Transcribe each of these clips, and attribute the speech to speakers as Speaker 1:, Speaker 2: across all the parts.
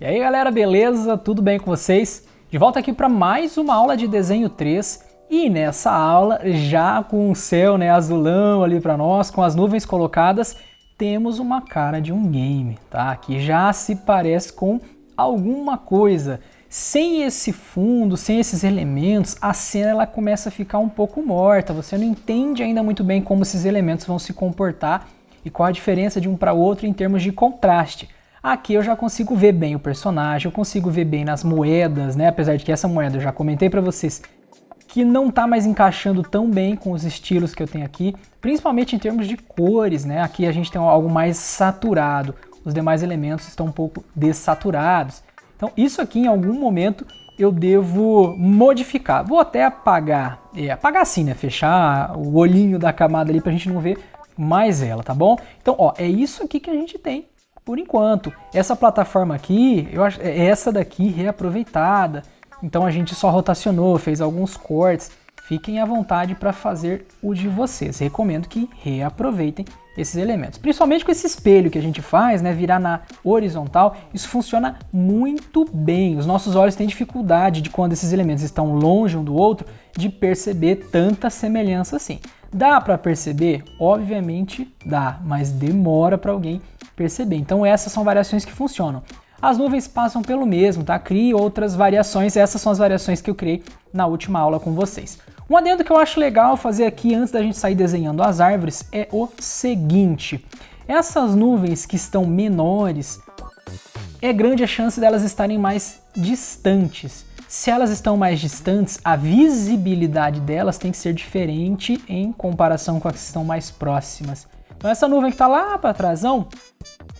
Speaker 1: E aí galera, beleza? Tudo bem com vocês? De volta aqui para mais uma aula de desenho 3 e nessa aula, já com o céu azulão ali para nós, com as nuvens colocadas, temos uma cara de um game, tá? Que já se parece com alguma coisa. Sem esse fundo, sem esses elementos, a cena ela começa a ficar um pouco morta, você não entende ainda muito bem como esses elementos vão se comportar e qual a diferença de um para o outro em termos de contraste. Aqui eu já consigo ver bem o personagem, eu consigo ver bem nas moedas, né? Apesar de que essa moeda eu já comentei para vocês que não está mais encaixando tão bem com os estilos que eu tenho aqui, principalmente em termos de cores, né? Aqui a gente tem algo mais saturado, os demais elementos estão um pouco dessaturados. Então isso aqui em algum momento eu devo modificar. Vou até apagar, apagar assim, né? Fechar o olhinho da camada ali para a gente não ver mais ela, tá bom? Então, ó, é isso aqui que a gente tem por enquanto. Essa plataforma aqui, eu acho, é essa daqui reaproveitada. Então a gente só rotacionou, fez alguns cortes. Fiquem à vontade para fazer o de vocês. Recomendo que reaproveitem esses elementos. Principalmente com esse espelho que a gente faz, né, virar na horizontal, isso funciona muito bem. Os nossos olhos têm dificuldade de, quando esses elementos estão longe um do outro, de perceber tanta semelhança assim. Dá para perceber? Obviamente dá, mas demora para alguém perceber. Então essas são variações que funcionam. As nuvens passam pelo mesmo, tá? Crie outras variações, essas são as variações que eu criei na última aula com vocês. Um adendo que eu acho legal fazer aqui antes da gente sair desenhando as árvores é o seguinte. Essas nuvens que estão menores, é grande a chance delas estarem mais distantes. Se elas estão mais distantes, a visibilidade delas tem que ser diferente em comparação com as que estão mais próximas. Então essa nuvem que está lá para trásão,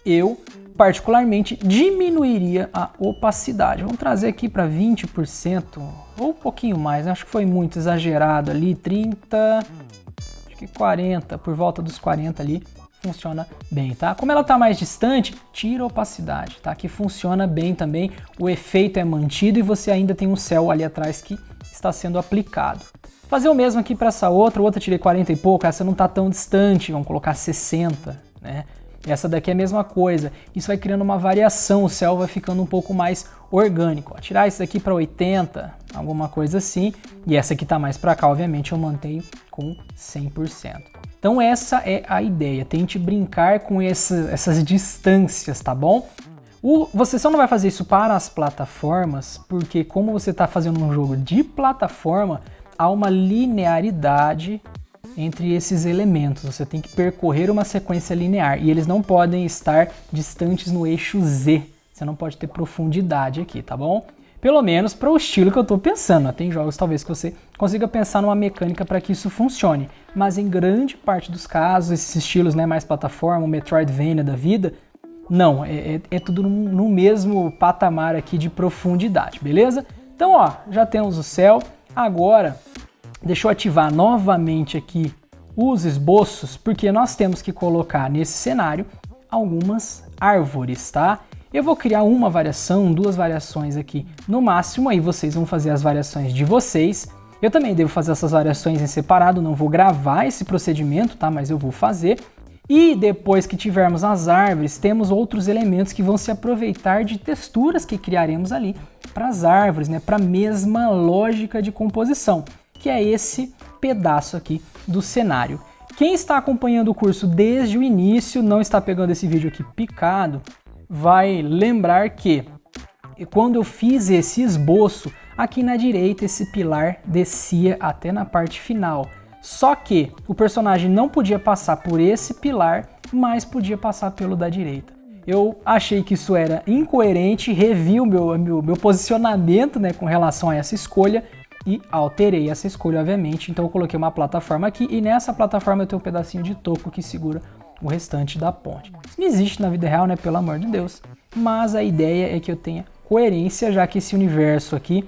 Speaker 1: eu particularmente diminuiria a opacidade. Vamos trazer aqui para 20% ou um pouquinho mais, né? Acho que foi muito exagerado ali, 30, acho que 40, por volta dos 40 ali, funciona bem, tá? Como ela está mais distante, tira a opacidade, tá? Que funciona bem também, o efeito é mantido e você ainda tem um céu ali atrás que está sendo aplicado. Fazer o mesmo aqui para essa outra tirei 40 e pouco, essa não está tão distante, vamos colocar 60, né? Essa daqui é a mesma coisa, isso vai criando uma variação, o céu vai ficando um pouco mais orgânico. Ó, tirar isso daqui para 80, alguma coisa assim, e essa aqui está mais para cá, obviamente eu mantenho com 100%. Então essa é a ideia, tente brincar com essas distâncias, tá bom? Você só não vai fazer isso para as plataformas, porque como você está fazendo um jogo de plataforma, há uma linearidade entre esses elementos, você tem que percorrer uma sequência linear e eles não podem estar distantes no eixo Z, você não pode ter profundidade aqui, tá bom? Pelo menos para o estilo que eu estou pensando, né? Tem jogos talvez que você consiga pensar numa mecânica para que isso funcione, mas em grande parte dos casos, esses estilos, né, mais plataforma, o Metroidvania da vida, não, é tudo no mesmo patamar aqui de profundidade, beleza? Então ó, já temos o céu, agora deixa eu ativar novamente aqui os esboços, porque nós temos que colocar nesse cenário algumas árvores, tá? Eu vou criar uma variação, duas variações aqui no máximo, aí vocês vão fazer as variações de vocês. Eu também devo fazer essas variações em separado, não vou gravar esse procedimento, tá? Mas eu vou fazer. E depois que tivermos as árvores, temos outros elementos que vão se aproveitar de texturas que criaremos ali para as árvores, né? Para a mesma lógica de composição, que é esse pedaço aqui do cenário. Quem está acompanhando o curso desde o início, não está pegando esse vídeo aqui picado, vai lembrar que quando eu fiz esse esboço, aqui na direita esse pilar descia até na parte final. Só que o personagem não podia passar por esse pilar, mas podia passar pelo da direita. Eu achei que isso era incoerente, revi o meu posicionamento, né, com relação a essa escolha, e alterei essa escolha, obviamente. Então eu coloquei uma plataforma aqui e nessa plataforma eu tenho um pedacinho de toco que segura o restante da ponte. Isso não existe na vida real, né? Pelo amor de Deus. Mas a ideia é que eu tenha coerência, já que esse universo aqui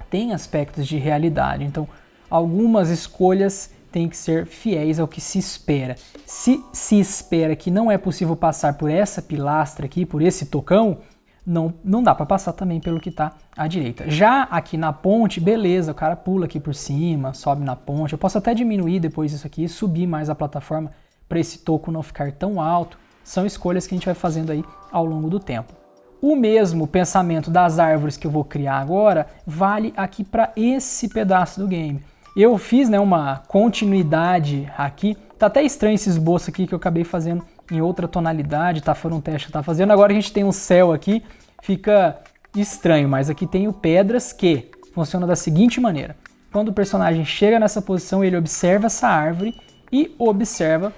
Speaker 1: tem aspectos de realidade. Então algumas escolhas têm que ser fiéis ao que se espera. Se espera que não é possível passar por essa pilastra aqui, por esse tocão, não dá para passar também pelo que está à direita. Já aqui na ponte, beleza, o cara pula aqui por cima, sobe na ponte. Eu posso até diminuir depois isso aqui, subir mais a plataforma para esse toco não ficar tão alto. São escolhas que a gente vai fazendo aí ao longo do tempo. O mesmo pensamento das árvores que eu vou criar agora vale aqui para esse pedaço do game. Eu fiz, né, uma continuidade aqui. Tá até estranho esse esboço aqui que eu acabei fazendo em outra tonalidade, tá? Foi um teste que eu tava fazendo. Agora a gente tem um céu aqui, fica estranho, mas aqui tem o pedras que funciona da seguinte maneira. Quando o personagem chega nessa posição, ele observa essa árvore e observa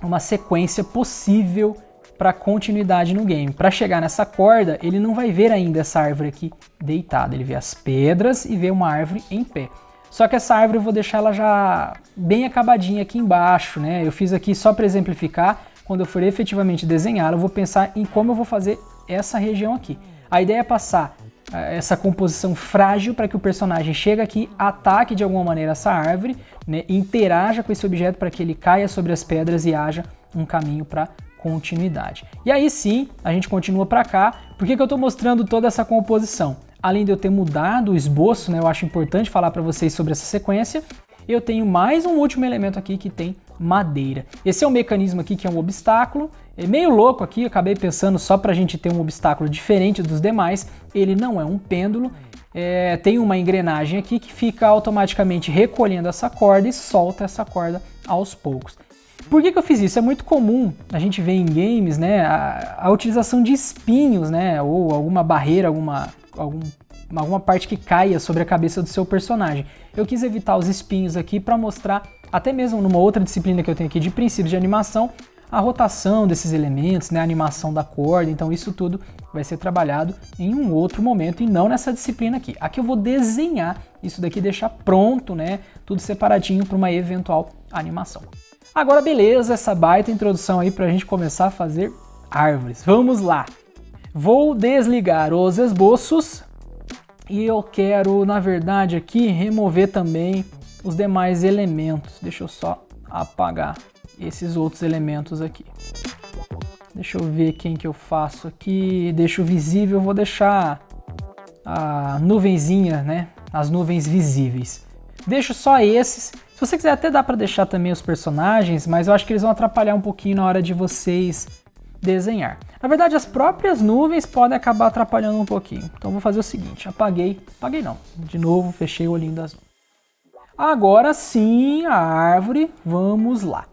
Speaker 1: uma sequência possível para continuidade no game. Para chegar nessa corda, ele não vai ver ainda essa árvore aqui deitada, ele vê as pedras e vê uma árvore em pé. Só que essa árvore eu vou deixar ela já bem acabadinha aqui embaixo, né? Eu fiz aqui só para exemplificar. Quando eu for efetivamente desenhar, eu vou pensar em como eu vou fazer essa região aqui. A ideia é passar essa composição frágil para que o personagem chegue aqui, ataque de alguma maneira essa árvore, né? Interaja com esse objeto para que ele caia sobre as pedras e haja um caminho para continuidade. E aí sim, a gente continua para cá. Por que eu estou mostrando toda essa composição? Além de eu ter mudado o esboço, né, eu acho importante falar para vocês sobre essa sequência, eu tenho mais um último elemento aqui que tem madeira. Esse é um mecanismo aqui que é um obstáculo, é meio louco aqui, eu acabei pensando só para a gente ter um obstáculo diferente dos demais. Ele não é um pêndulo, tem uma engrenagem aqui que fica automaticamente recolhendo essa corda e solta essa corda aos poucos. Por que eu fiz isso? É muito comum a gente ver em games, né, a utilização de espinhos, né, ou alguma barreira, alguma parte que caia sobre a cabeça do seu personagem. Eu quis evitar os espinhos aqui para mostrar, até mesmo numa outra disciplina que eu tenho aqui de princípios de animação, a rotação desses elementos, né, a animação da corda. Então isso tudo vai ser trabalhado em um outro momento e não nessa disciplina aqui. Aqui eu vou desenhar isso daqui, deixar pronto, né, tudo separadinho para uma eventual animação. Agora beleza, essa baita introdução aí para a gente começar a fazer árvores. Vamos lá! Vou desligar os esboços e eu quero, na verdade, aqui remover também os demais elementos. Deixa eu só apagar esses outros elementos aqui. Deixa eu ver quem que eu faço aqui. Deixo visível, vou deixar a nuvenzinha, né? As nuvens visíveis. Deixo só esses. Se você quiser até dá para deixar também os personagens, mas eu acho que eles vão atrapalhar um pouquinho na hora de vocês desenhar. Na verdade, as próprias nuvens podem acabar atrapalhando um pouquinho. Então vou fazer o seguinte, apaguei não, de novo fechei o olhinho das nuvens. Agora sim, a árvore, vamos lá.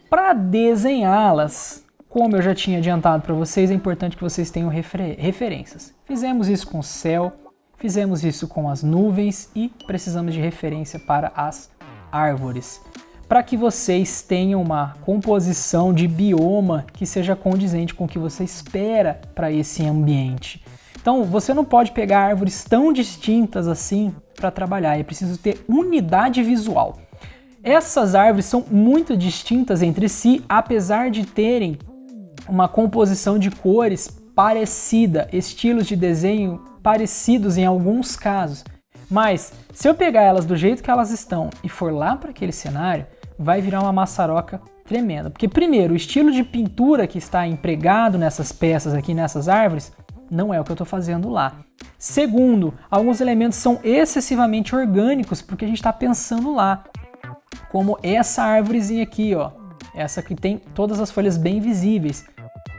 Speaker 1: Para desenhá-las, como eu já tinha adiantado para vocês, é importante que vocês tenham referências. Fizemos isso com o céu, fizemos isso com as nuvens e precisamos de referência para as árvores, para que vocês tenham uma composição de bioma que seja condizente com o que você espera para esse ambiente. Então, você não pode pegar árvores tão distintas assim para trabalhar, é preciso ter unidade visual. Essas árvores são muito distintas entre si, apesar de terem uma composição de cores parecida, estilos de desenho parecidos em alguns casos. Mas, se eu pegar elas do jeito que elas estão e for lá para aquele cenário, vai virar uma maçaroca tremenda. Porque, primeiro, o estilo de pintura que está empregado nessas peças aqui, nessas árvores, não é o que eu estou fazendo lá. Segundo, alguns elementos são excessivamente orgânicos porque a gente está pensando lá. Como essa árvorezinha aqui, ó. Essa que tem todas as folhas bem visíveis.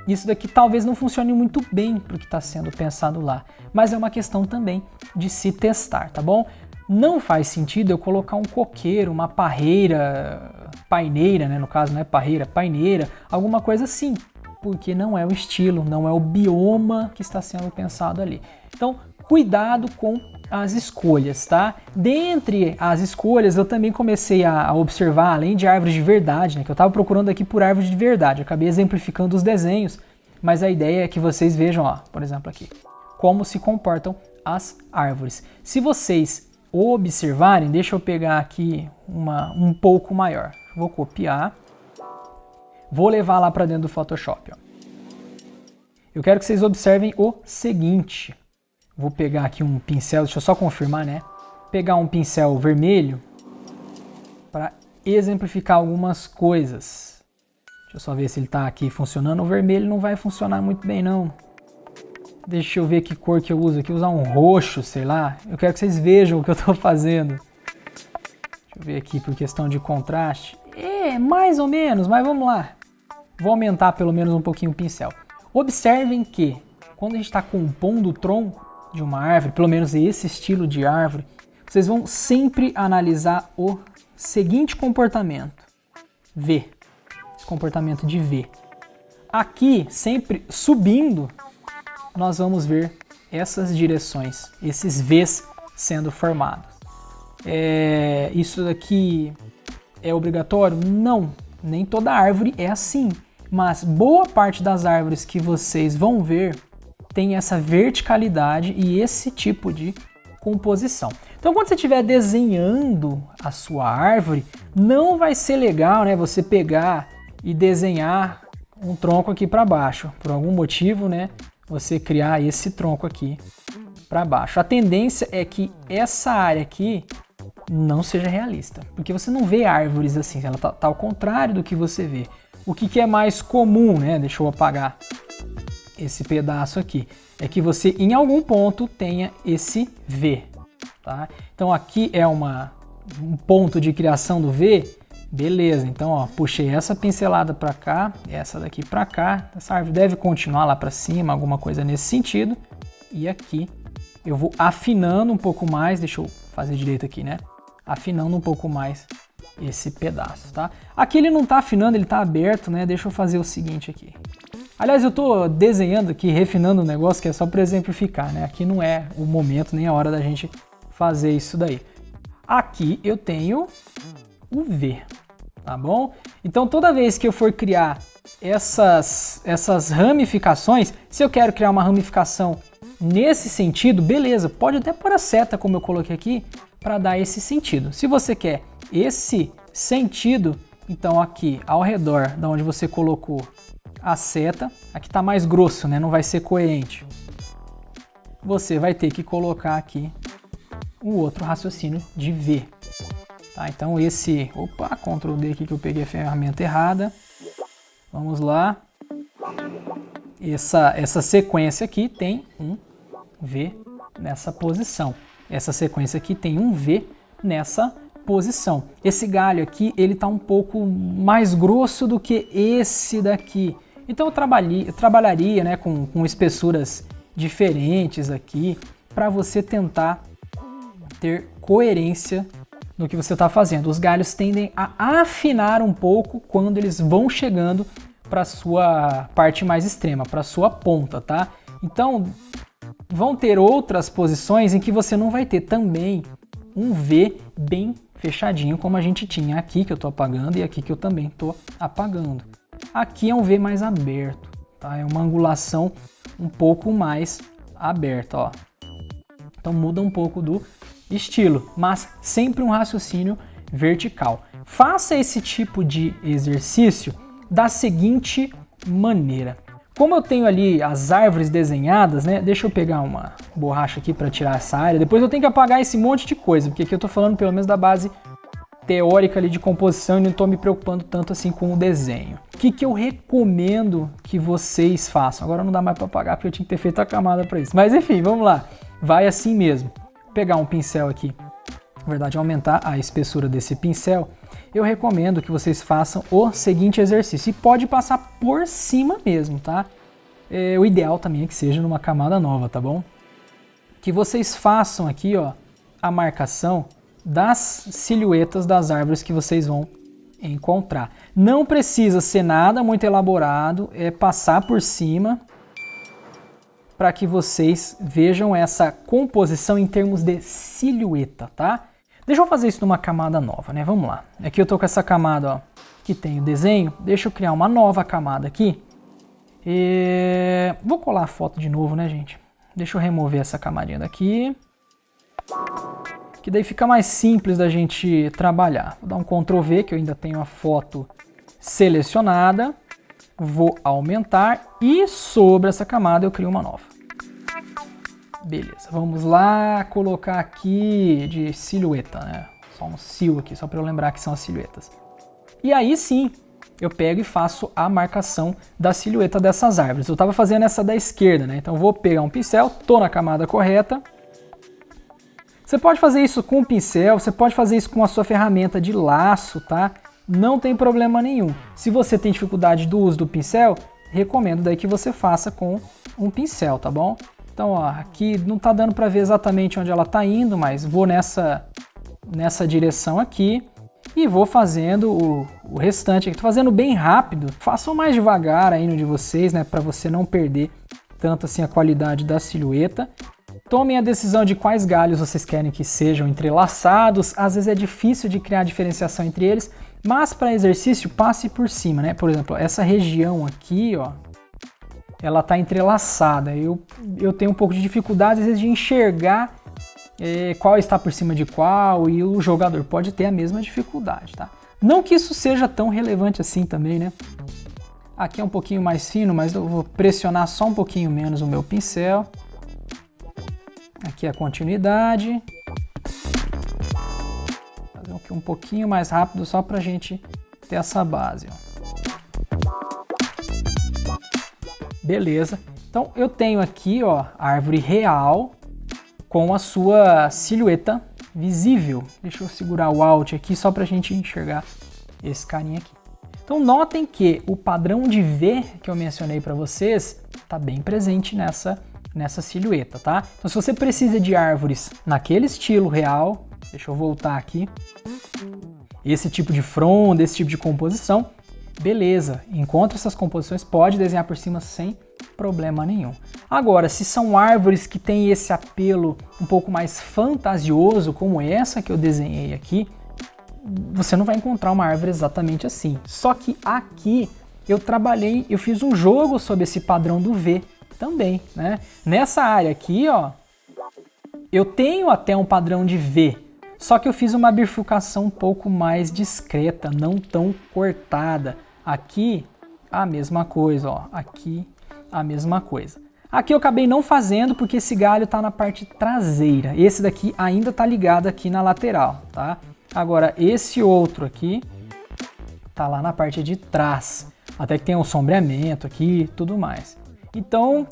Speaker 1: Isso daqui talvez não funcione muito bem para o que está sendo pensado lá, mas é uma questão também de se testar, tá bom? Não faz sentido eu colocar um coqueiro, uma parreira, paineira, né? No caso não é parreira, paineira, alguma coisa assim, porque não é o estilo, não é o bioma que está sendo pensado ali. Então, cuidado com as escolhas, tá? Dentre as escolhas, eu também comecei a observar, além de árvores de verdade, né? Que eu estava procurando aqui por árvores de verdade. Eu acabei exemplificando os desenhos, mas a ideia é que vocês vejam, ó, por exemplo aqui, como se comportam as árvores. Se vocês observarem, deixa eu pegar aqui um pouco maior. Vou copiar, vou levar lá para dentro do Photoshop, ó. Eu quero que vocês observem o seguinte. Vou pegar aqui um pincel, deixa eu só confirmar, né? Pegar um pincel vermelho para exemplificar algumas coisas. Deixa eu só ver se ele está aqui funcionando. O vermelho não vai funcionar muito bem, não. Deixa eu ver que cor que eu uso aqui. Usar um roxo, sei lá. Eu quero que vocês vejam o que eu estou fazendo. Deixa eu ver aqui por questão de contraste. Mais ou menos, mas vamos lá. Vou aumentar pelo menos um pouquinho o pincel. Observem que quando a gente está compondo o tronco de uma árvore, pelo menos esse estilo de árvore, vocês vão sempre analisar o seguinte comportamento. V. Esse comportamento de V. Aqui, sempre subindo, nós vamos ver essas direções, esses Vs sendo formados. Isso daqui é obrigatório? Não, nem toda árvore é assim, mas boa parte das árvores que vocês vão ver tem essa verticalidade e esse tipo de composição. Então, quando você estiver desenhando a sua árvore, não vai ser legal, né, você pegar e desenhar um tronco aqui para baixo. Por algum motivo, né, você criar esse tronco aqui para baixo. A tendência é que essa área aqui não seja realista, porque você não vê árvores assim, ela tá ao contrário do que você vê. O que é mais comum, né? Deixa eu apagar esse pedaço aqui. É que você, em algum ponto, tenha esse V, tá? Então aqui é um ponto de criação do V, beleza. Então, ó, puxei essa pincelada para cá, essa daqui para cá. Essa árvore deve continuar lá para cima, alguma coisa nesse sentido. E aqui eu vou afinando um pouco mais, deixa eu fazer direito aqui, né? Afinando um pouco mais esse pedaço, tá? Aqui ele não tá afinando, ele tá aberto, né? Deixa eu fazer o seguinte aqui. Aliás, eu tô desenhando aqui, refinando o negócio, que é só para exemplificar, né? Aqui não é o momento nem a hora da gente fazer isso daí. Aqui eu tenho o V, tá bom? Então toda vez que eu for criar essas ramificações, se eu quero criar uma ramificação nesse sentido, beleza, pode até pôr a seta como eu coloquei aqui, para dar esse sentido. Se você quer esse sentido, então aqui ao redor da onde você colocou a seta, aqui está mais grosso, né? Não vai ser coerente. Você vai ter que colocar aqui um outro raciocínio de V. Tá? Então esse... Opa, Ctrl D aqui que eu peguei a ferramenta errada. Vamos lá. Essa sequência aqui tem um V nessa posição. Essa sequência aqui tem um V nessa posição. Esse galho aqui, ele tá um pouco mais grosso do que esse daqui. Então eu trabalharia, né, com espessuras diferentes aqui para você tentar ter coerência no que você está fazendo. Os galhos tendem a afinar um pouco quando eles vão chegando para sua parte mais extrema, para sua ponta, tá? Então vão ter outras posições em que você não vai ter também um V bem fechadinho, como a gente tinha aqui, que eu estou apagando, e aqui que eu também estou apagando. Aqui é um V mais aberto, tá? É uma angulação um pouco mais aberta, ó. Então muda um pouco do estilo, mas sempre um raciocínio vertical. Faça esse tipo de exercício da seguinte maneira. Como eu tenho ali as árvores desenhadas, né? Deixa eu pegar uma borracha aqui para tirar essa área. Depois eu tenho que apagar esse monte de coisa, porque aqui eu estou falando pelo menos da base teórica ali de composição e não estou me preocupando tanto assim com o desenho. O que eu recomendo que vocês façam? Agora não dá mais para apagar porque eu tinha que ter feito a camada para isso. Mas enfim, vamos lá. Vai assim mesmo. Vou pegar um pincel aqui, na verdade aumentar a espessura desse pincel. Eu recomendo que vocês façam o seguinte exercício, e pode passar por cima mesmo, tá? O ideal também é que seja numa camada nova, tá bom? Que vocês façam aqui, ó, a marcação das silhuetas das árvores que vocês vão encontrar. Não precisa ser nada muito elaborado, é passar por cima para que vocês vejam essa composição em termos de silhueta, tá? Deixa eu fazer isso numa camada nova, né? Vamos lá. Aqui eu tô com essa camada, ó, que tem o desenho. Deixa eu criar uma nova camada aqui. Vou colar a foto de novo, né, gente? Deixa eu remover essa camadinha daqui. Que daí fica mais simples da gente trabalhar. Vou dar um Ctrl V, que eu ainda tenho a foto selecionada. Vou aumentar e sobre essa camada eu crio uma nova. Beleza, vamos lá colocar aqui de silhueta, né? Só um sil aqui, só para eu lembrar que são as silhuetas. E aí sim, eu pego e faço a marcação da silhueta dessas árvores. Eu estava fazendo essa da esquerda, né? Então eu vou pegar um pincel, tô na camada correta. Você pode fazer isso com o pincel, você pode fazer isso com a sua ferramenta de laço, tá? Não tem problema nenhum. Se você tem dificuldade do uso do pincel, recomendo daí que você faça com um pincel, tá bom? Então, ó, aqui não tá dando para ver exatamente onde ela tá indo, mas vou nessa direção aqui e vou fazendo o restante aqui. Tô fazendo bem rápido, façam mais devagar aí no de vocês, né, para você não perder tanto assim a qualidade da silhueta. Tomem a decisão de quais galhos vocês querem que sejam entrelaçados. Às vezes é difícil de criar diferenciação entre eles, mas para exercício passe por cima, né? Por exemplo, essa região aqui, ó, ela tá entrelaçada. Eu tenho um pouco de dificuldade às vezes de enxergar qual está por cima de qual, e o jogador pode ter a mesma dificuldade, tá? Não que isso seja tão relevante assim também, né? Aqui é um pouquinho mais fino, mas eu vou pressionar só um pouquinho menos o meu pincel. Aqui a continuidade. Fazer aqui um pouquinho mais rápido só para a gente ter essa base, ó. Beleza. Então eu tenho aqui, ó, a árvore real com a sua silhueta visível. Deixa eu segurar o Alt aqui só para a gente enxergar esse carinha aqui. Então notem que o padrão de V que eu mencionei para vocês está bem presente nessa silhueta, tá? Então se você precisa de árvores naquele estilo real, deixa eu voltar aqui, esse tipo de fronda, esse tipo de composição, beleza, encontra essas composições, pode desenhar por cima sem problema nenhum. Agora, se são árvores que têm esse apelo um pouco mais fantasioso, como essa que eu desenhei aqui, você não vai encontrar uma árvore exatamente assim. Só que aqui eu fiz um jogo sobre esse padrão do V também, né? Nessa área aqui, ó, eu tenho até um padrão de V, só que eu fiz uma bifurcação um pouco mais discreta, não tão cortada. Aqui, a mesma coisa, ó, aqui a mesma coisa. Aqui eu acabei não fazendo porque esse galho está na parte traseira. Esse daqui ainda está ligado aqui na lateral, tá? Agora, esse outro aqui tá lá na parte de trás. Até que tem um sombreamento aqui e tudo mais. Então,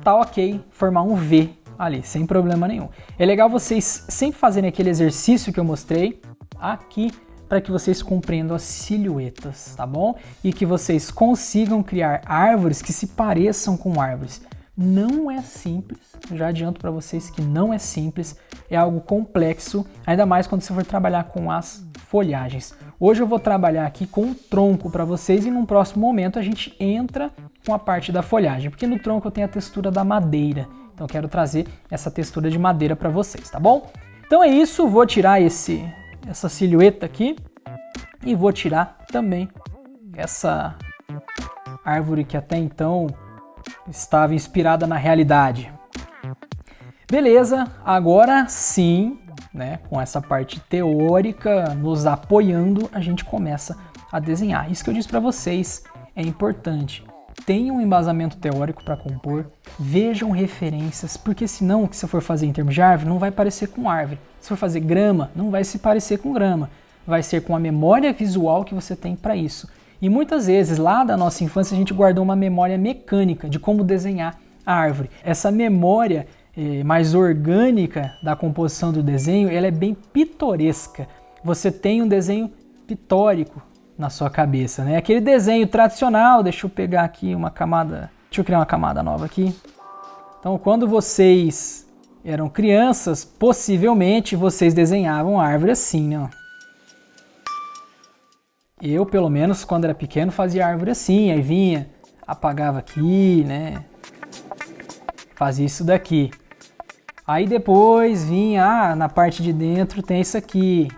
Speaker 1: tá ok formar um V ali, sem problema nenhum. É legal vocês sempre fazerem aquele exercício que eu mostrei aqui, para que vocês compreendam as silhuetas, tá bom? E que vocês consigam criar árvores que se pareçam com árvores. Não é simples, já adianto para vocês que não é simples, é algo complexo, ainda mais quando você for trabalhar com as folhagens. Hoje eu vou trabalhar aqui com o tronco para vocês e num próximo momento a gente entra com a parte da folhagem, porque no tronco eu tenho a textura da madeira, então eu quero trazer essa textura de madeira para vocês, tá bom? Então é isso, vou tirar essa silhueta aqui e vou tirar também essa árvore que até então estava inspirada na realidade. Beleza, agora sim, né, com essa parte teórica nos apoiando, a gente começa a desenhar. Isso que eu disse para vocês é importante. Tenham um embasamento teórico para compor, vejam referências, porque senão o que você for fazer em termos de árvore não vai parecer com árvore. Se for fazer grama, não vai se parecer com grama, vai ser com a memória visual que você tem para isso. E muitas vezes lá da nossa infância a gente guardou uma memória mecânica de como desenhar a árvore. Essa memória mais orgânica da composição do desenho, ela é bem pitoresca. Você tem um desenho pitórico na sua cabeça, né? Aquele desenho tradicional, deixa eu pegar aqui uma camada, deixa eu criar uma camada nova aqui. Então, quando vocês eram crianças, possivelmente vocês desenhavam a árvore assim, né? Eu, pelo menos, quando era pequeno, fazia árvore assim, aí vinha, apagava aqui, né? Fazia isso daqui. Aí depois vinha, na parte de dentro tem isso aqui.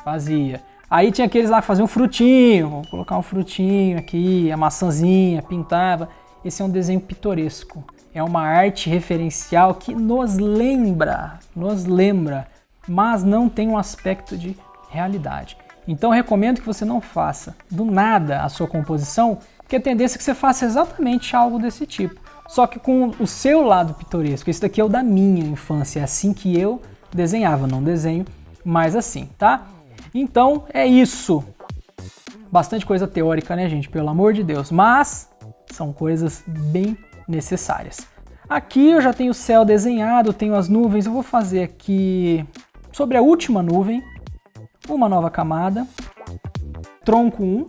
Speaker 1: Fazia. Aí tinha aqueles lá que faziam um frutinho, vou colocar um frutinho aqui, a maçãzinha, pintava. Esse é um desenho pitoresco. É uma arte referencial que nos lembra, mas não tem um aspecto de realidade. Então eu recomendo que você não faça do nada a sua composição, porque a tendência é que você faça exatamente algo desse tipo. Só que com o seu lado pitoresco. Esse daqui é o da minha infância, é assim que eu desenhava, não desenho mais assim, tá? Então é isso. Bastante coisa teórica, né, gente? Pelo amor de Deus. Mas são coisas bem necessárias. Aqui eu já tenho o céu desenhado, tenho as nuvens. Eu vou fazer aqui sobre a última nuvem uma nova camada. Tronco 1.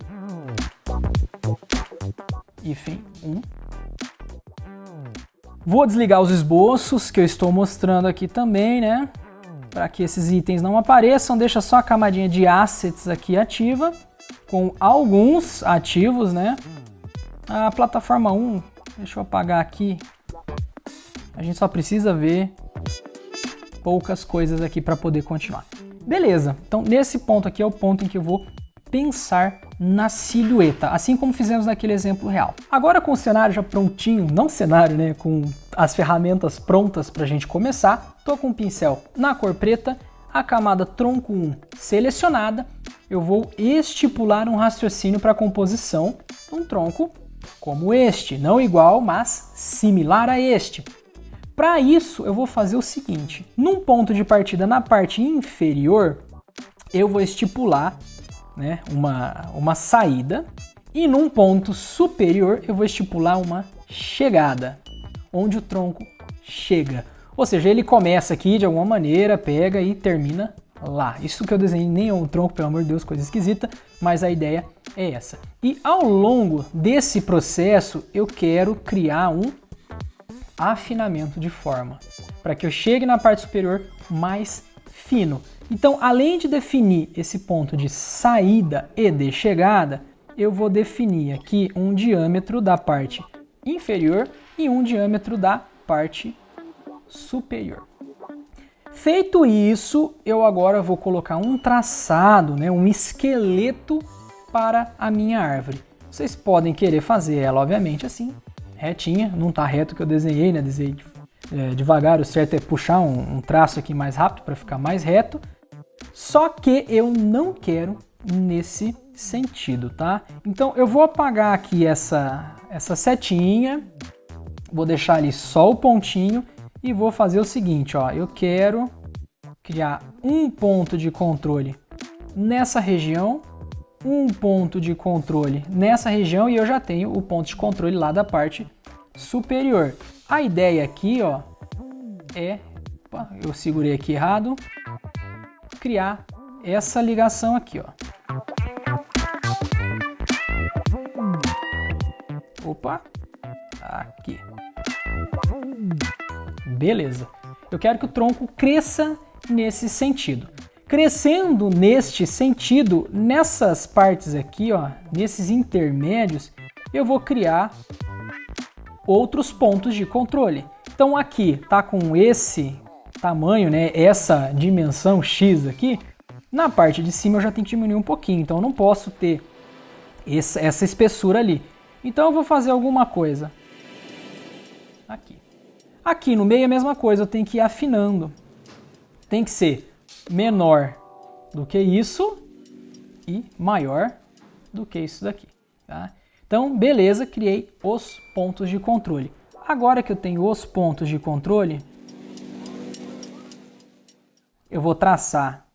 Speaker 1: hífen 1. Vou desligar os esboços que eu estou mostrando aqui também, né? Para que esses itens não apareçam, deixa só a camadinha de assets aqui ativa, com alguns ativos, né? A plataforma 1, deixa eu apagar aqui. A gente só precisa ver poucas coisas aqui para poder continuar. Beleza, então nesse ponto aqui é o ponto em que eu vou pensar na silhueta, assim como fizemos naquele exemplo real. Agora com o cenário já prontinho, não cenário, né, com as ferramentas prontas para a gente começar, tô com o pincel na cor preta, a camada tronco 1 selecionada, eu vou estipular um raciocínio para a composição de um tronco como este, não igual, mas similar a este. Para isso, eu vou fazer o seguinte, num ponto de partida na parte inferior, eu vou estipular, né, uma saída, e num ponto superior eu vou estipular uma chegada, onde o tronco chega. Ou seja, ele começa aqui de alguma maneira, pega e termina lá. Isso que eu desenhei nem é um tronco, pelo amor de Deus, coisa esquisita, mas a ideia é essa. E ao longo desse processo eu quero criar um afinamento de forma, para que eu chegue na parte superior mais fino. Então, além de definir esse ponto de saída e de chegada, eu vou definir aqui um diâmetro da parte inferior e um diâmetro da parte superior. Feito isso, eu agora vou colocar um traçado, né, um esqueleto para a minha árvore. Vocês podem querer fazer ela, obviamente, assim, retinha, não está reto que eu desenhei, né, desenhei devagar, o certo é puxar um traço aqui mais rápido para ficar mais reto. Só que eu não quero nesse sentido, tá? Então eu vou apagar aqui essa setinha, vou deixar ali só o pontinho e vou fazer o seguinte, ó, eu quero criar um ponto de controle nessa região, um ponto de controle nessa região e eu já tenho o ponto de controle lá da parte superior. A ideia aqui, ó, é, opa, eu segurei aqui errado, criar essa ligação aqui, ó. Opa, aqui. Beleza. Eu quero que o tronco cresça nesse sentido. Crescendo neste sentido, nessas partes aqui, ó, nesses intermédios, eu vou criar outros pontos de controle. Então aqui tá com esse tamanho, né, essa dimensão X aqui, na parte de cima eu já tenho que diminuir um pouquinho, então eu não posso ter essa espessura ali. Então eu vou fazer alguma coisa aqui. Aqui no meio é a mesma coisa, eu tenho que ir afinando. Tem que ser menor do que isso e maior do que isso daqui, tá? Então, beleza, criei os pontos de controle. Agora que eu tenho os pontos de controle, eu vou traçar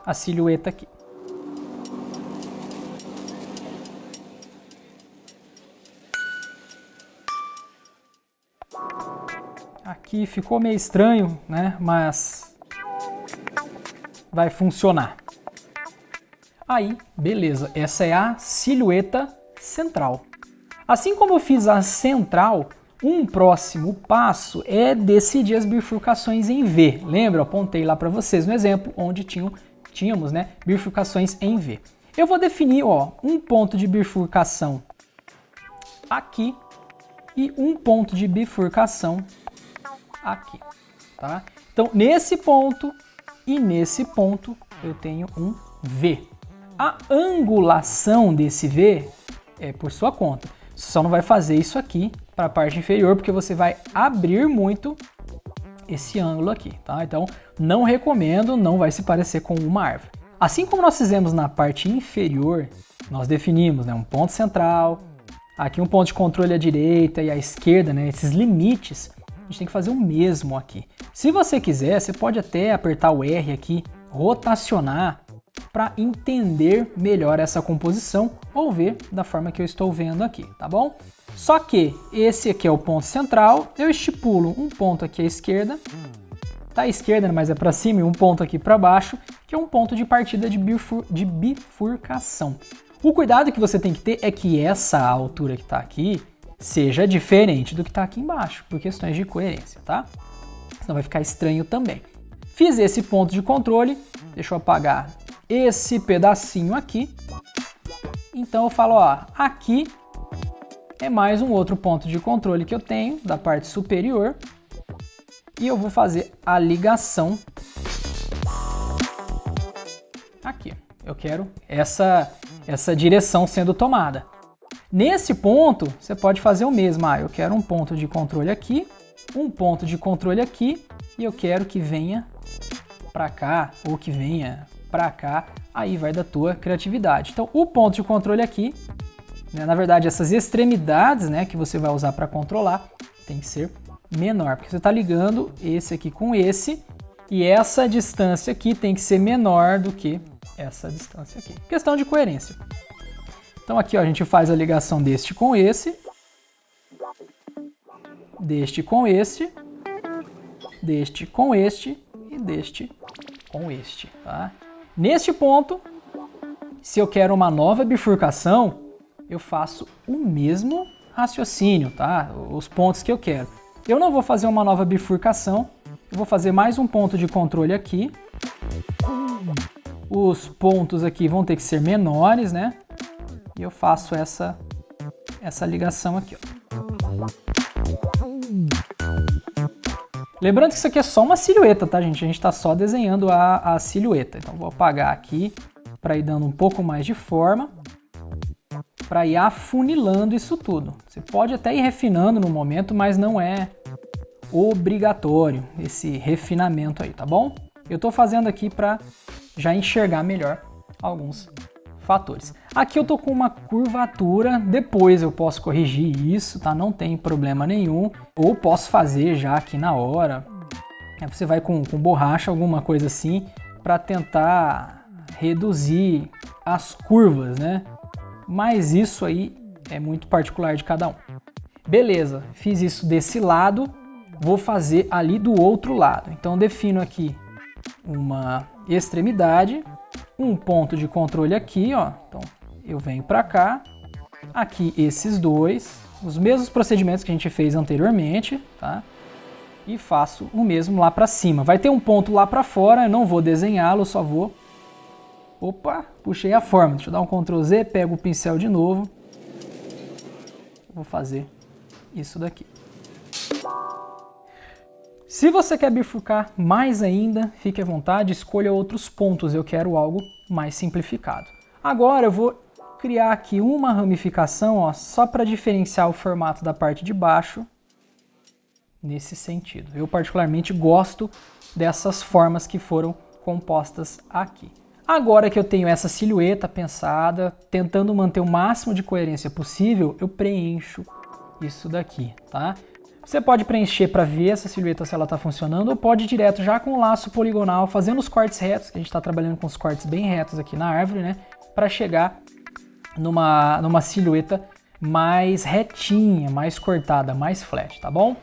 Speaker 1: a silhueta aqui. Aqui ficou meio estranho, né? Mas vai funcionar. Aí, beleza, essa é a silhueta central. Assim como eu fiz a central, um próximo passo é decidir as bifurcações em V. Lembra? Eu apontei lá para vocês no exemplo onde tínhamos, né, bifurcações em V. Eu vou definir, ó, um ponto de bifurcação aqui e um ponto de bifurcação aqui, tá? Então, nesse ponto e nesse ponto eu tenho um V. A angulação desse V é por sua conta. Você só não vai fazer isso aqui para a parte inferior, porque você vai abrir muito esse ângulo aqui, tá? Então, não recomendo, não vai se parecer com uma árvore. Assim como nós fizemos na parte inferior, nós definimos, né, um ponto central, aqui um ponto de controle à direita e à esquerda, né, esses limites, a gente tem que fazer o mesmo aqui. Se você quiser, você pode até apertar o R aqui, rotacionar, para entender melhor essa composição ou ver da forma que eu estou vendo aqui, tá bom? Só que esse aqui é o ponto central, eu estipulo um ponto aqui à esquerda, tá à esquerda, mas é para cima, e um ponto aqui para baixo, que é um ponto de partida de bifurcação. O cuidado que você tem que ter é que essa altura que está aqui seja diferente do que está aqui embaixo, por questões de coerência, tá? Senão vai ficar estranho também. Fiz esse ponto de controle, deixa eu apagar esse pedacinho aqui. Então eu falo, ó, aqui é mais um outro ponto de controle que eu tenho da parte superior e eu vou fazer a ligação aqui. Eu quero essa direção sendo tomada. Nesse ponto, você pode fazer o mesmo. Eu quero um ponto de controle aqui, um ponto de controle aqui e eu quero que venha para cá ou que venha para cá. Aí vai da tua criatividade. Então, o ponto de controle aqui, né, na verdade, essas extremidades, né, que você vai usar para controlar, tem que ser menor, porque você está ligando esse aqui com esse e essa distância aqui tem que ser menor do que essa distância aqui. Questão de coerência. Então aqui ó, a gente faz a ligação deste com esse, deste com este, deste com este e deste com este, tá? Neste ponto, se eu quero uma nova bifurcação, eu faço o mesmo raciocínio, tá? Os pontos que eu quero. Eu não vou fazer uma nova bifurcação, eu vou fazer mais um ponto de controle aqui. Os pontos aqui vão ter que ser menores, né? E eu faço essa ligação aqui, ó. Lembrando que isso aqui é só uma silhueta, tá, gente? A gente está só desenhando a silhueta. Então, vou apagar aqui para ir dando um pouco mais de forma, para ir afunilando isso tudo. Você pode até ir refinando no momento, mas não é obrigatório esse refinamento aí, tá bom? Eu estou fazendo aqui para já enxergar melhor alguns fatores. Aqui eu tô com uma curvatura, depois eu posso corrigir isso, tá? Não tem problema nenhum. Ou posso fazer já aqui na hora. Você vai com borracha, alguma coisa assim, para tentar reduzir as curvas, né? Mas isso aí é muito particular de cada um. Beleza, fiz isso desse lado, vou fazer ali do outro lado. Então defino aqui uma extremidade, um ponto de controle aqui, ó. Então eu venho para cá, aqui esses dois, os mesmos procedimentos que a gente fez anteriormente, tá? E faço o mesmo lá para cima. Vai ter um ponto lá para fora, eu não vou desenhá-lo, só vou... Opa, puxei a forma. Deixa eu dar um Ctrl Z, pego o pincel de novo. Vou fazer isso daqui. Se você quer bifurcar mais ainda, fique à vontade, escolha outros pontos. Eu quero algo mais simplificado. Agora eu vou criar aqui uma ramificação, ó, só para diferenciar o formato da parte de baixo nesse sentido. Eu particularmente gosto dessas formas que foram compostas aqui. Agora que eu tenho essa silhueta pensada, tentando manter o máximo de coerência possível, eu preencho isso daqui, tá? Você pode preencher para ver essa silhueta se ela está funcionando, ou pode ir direto já com o laço poligonal, fazendo os cortes retos, que a gente está trabalhando com os cortes bem retos aqui na árvore, né? Para chegar numa silhueta mais retinha, mais cortada, mais flat, tá bom?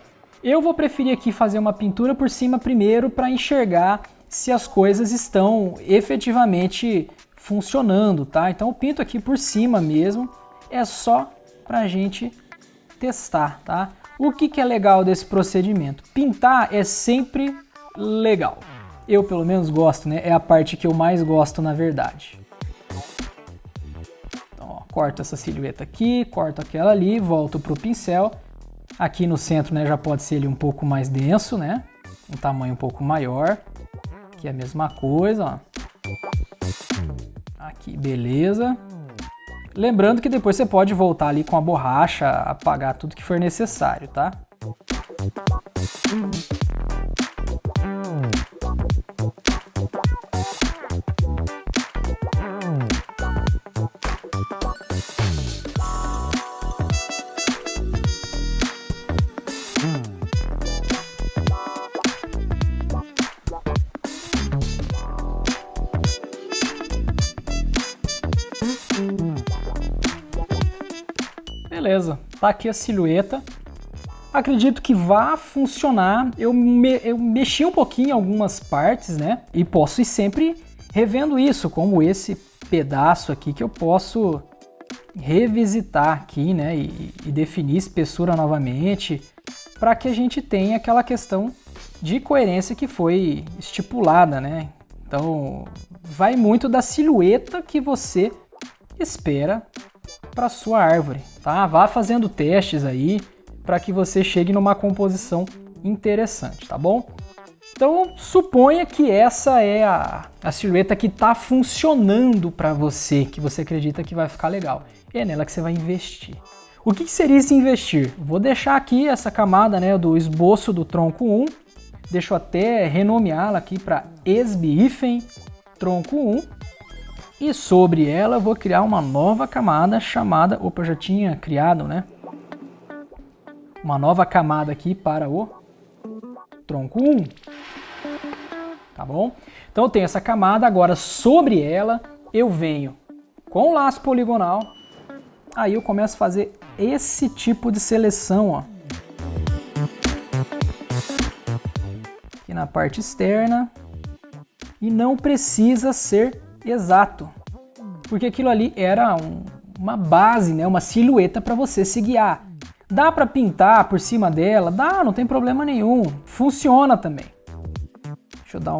Speaker 1: Eu vou preferir aqui fazer uma pintura por cima primeiro para enxergar se as coisas estão efetivamente funcionando, tá? Então eu pinto aqui por cima mesmo, é só pra gente testar, tá? O que é legal desse procedimento? Pintar é sempre legal. Eu pelo menos gosto, né? É a parte que eu mais gosto na verdade. Então, ó, corto essa silhueta aqui, corto aquela ali, volto pro pincel. Aqui no centro, né, já pode ser ele um pouco mais denso, né? Um tamanho um pouco maior. Aqui é a mesma coisa, ó. Aqui, beleza. Lembrando que depois você pode voltar ali com a borracha, apagar tudo que for necessário, tá? Beleza, tá aqui a silhueta. Acredito que vá funcionar. Eu mexi um pouquinho em algumas partes, né? E posso ir sempre revendo isso, como esse pedaço aqui que eu posso revisitar aqui, né, e definir espessura novamente, para que a gente tenha aquela questão de coerência que foi estipulada, né? Então, vai muito da silhueta que você espera para sua árvore, tá? Vá fazendo testes aí para que você chegue numa composição interessante, tá bom? Então, suponha que essa é a silhueta que está funcionando para você, que você acredita que vai ficar legal. E é nela que você vai investir. O que seria esse investir? Vou deixar aqui essa camada, né, do esboço do tronco 1. Deixa eu até renomeá-la aqui para esbi-hífen tronco 1. E sobre ela eu vou criar uma nova camada chamada... Opa, eu já tinha criado, né? Uma nova camada aqui para o tronco 1. Tá bom? Então eu tenho essa camada, agora sobre ela eu venho com o laço poligonal, aí eu começo a fazer esse tipo de seleção, ó. Aqui na parte externa, e não precisa ser exato, porque aquilo ali era uma base, né, uma silhueta para você se guiar. Dá para pintar por cima dela? Dá, não tem problema nenhum, funciona também. Deixa eu dar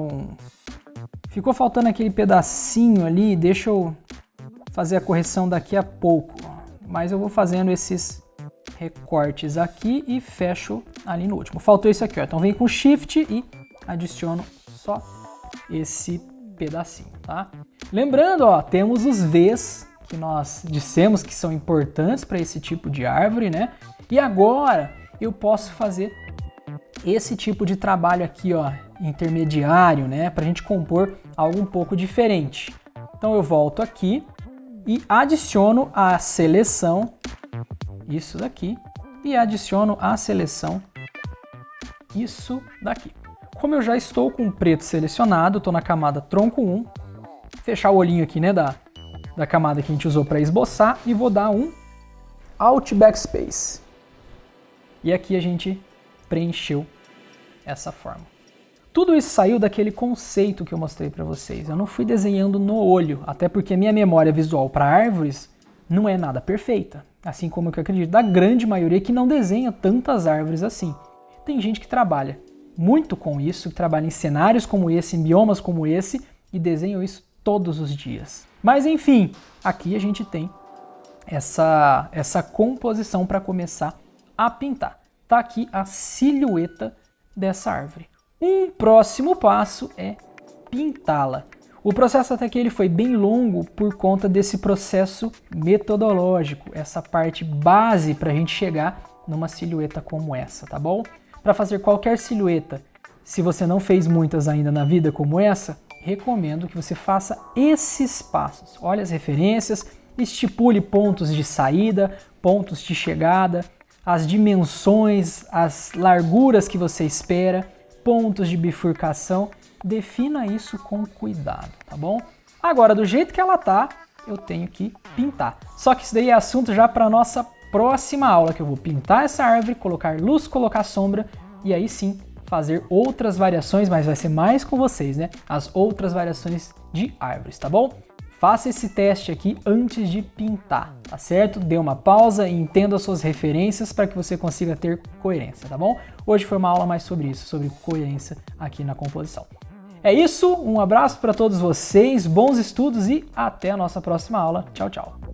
Speaker 1: Ficou faltando aquele pedacinho ali, deixa eu fazer a correção daqui a pouco. Mas eu vou fazendo esses recortes aqui e fecho ali no último. Faltou isso aqui, ó. Então vem com Shift e adiciono só esse pedacinho, tá? Lembrando, ó, temos os Vs que nós dissemos que são importantes para esse tipo de árvore, né? E agora eu posso fazer esse tipo de trabalho aqui, ó, intermediário, né, para a gente compor algo um pouco diferente. Então eu volto aqui e adiciono a seleção, isso daqui, e adiciono a seleção, isso daqui. Como eu já estou com o preto selecionado, estou na camada tronco 1, fechar o olhinho aqui, né, da camada que a gente usou para esboçar, e vou dar um Alt Backspace. E aqui a gente preencheu essa forma. Tudo isso saiu daquele conceito que eu mostrei para vocês. Eu não fui desenhando no olho, até porque minha memória visual para árvores não é nada perfeita. Assim como eu acredito da grande maioria que não desenha tantas árvores assim. Tem gente que trabalha muito com isso, que trabalha em cenários como esse, em biomas como esse, e desenham isso todos os dias. Mas enfim, aqui a gente tem essa composição para começar a pintar. Tá aqui a silhueta dessa árvore. Um próximo passo é pintá-la. O processo até que ele foi bem longo por conta desse processo metodológico, essa parte base para a gente chegar numa silhueta como essa, tá bom? Para fazer qualquer silhueta, se você não fez muitas ainda na vida como essa, recomendo que você faça esses passos. Olha as referências, estipule pontos de saída, pontos de chegada, as dimensões, as larguras que você espera, pontos de bifurcação, defina isso com cuidado, tá bom? Agora, do jeito que ela tá, eu tenho que pintar. Só que isso daí é assunto já para nossa próxima aula, que eu vou pintar essa árvore, colocar luz, colocar sombra, e aí sim fazer outras variações, mas vai ser mais com vocês, né? As outras variações de árvores, tá bom? Faça esse teste aqui antes de pintar, tá certo? Dê uma pausa e entenda as suas referências para que você consiga ter coerência, tá bom? Hoje foi uma aula mais sobre isso, sobre coerência aqui na composição. É isso, um abraço para todos vocês, bons estudos e até a nossa próxima aula. Tchau, tchau!